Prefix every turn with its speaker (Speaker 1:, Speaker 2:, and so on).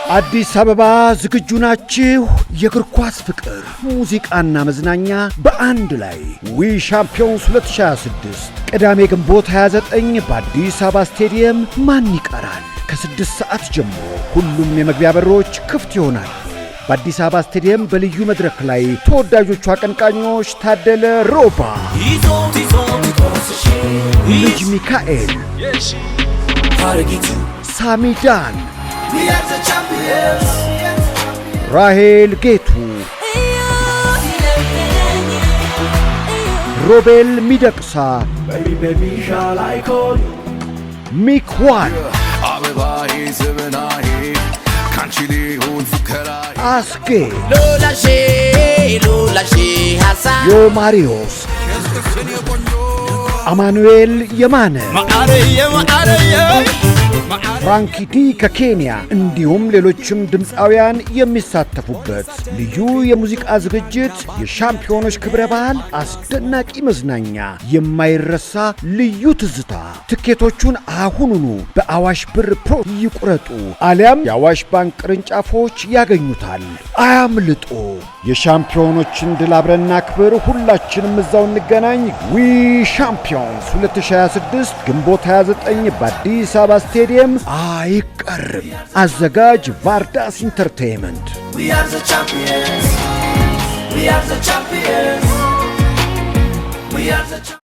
Speaker 1: አዲስ አበባ ዝግጁ ናችሁ? የእግር ኳስ ፍቅር፣ ሙዚቃና መዝናኛ በአንድ ላይ ዊ ሻምፒዮንስ 2026 ቅዳሜ ግንቦት 29 በአዲስ አበባ ስቴዲየም ማን ይቀራል? ከ6 ሰዓት ጀምሮ ሁሉም የመግቢያ በሮች ክፍት ይሆናል። በአዲስ አበባ ስቴዲየም በልዩ መድረክ ላይ ተወዳጆቹ አቀንቃኞች ታደለ ሮባ፣ ልጅ ሚካኤል፣ ሳሚዳን፣ ራሄል ጌቱ፣ ሮቤል ሚደቅሳ፣ ሚክዋን፣ አስጌ፣ ዮማሪዮስ፣ አማኑኤል የማነ፣ ፍራንኪ ዲ ከኬንያ እንዲሁም ሌሎችም ድምፃውያን የሚሳተፉበት ልዩ የሙዚቃ ዝግጅት፣ የሻምፒዮኖች ክብረ በዓል፣ አስደናቂ መዝናኛ፣ የማይረሳ ልዩ ትዝታ። ትኬቶቹን አሁኑኑ በአዋሽ ብር ፕሮ ይቁረጡ፣ አሊያም የአዋሽ ባንክ ቅርንጫፎች ያገኙታል። አያምልጦ። የሻምፒዮኖችን ድል አብረና ክብር። ሁላችንም እዛው እንገናኝ። ዊ ሻምፒዮንስ 2026 ግንቦት 29 በአዲስ አበባ ስቴዲየም አይቀርም። አዘጋጅ ቫርዳስ ኢንተርቴይንመንት። We are the champions. We are the champions. We are the champions.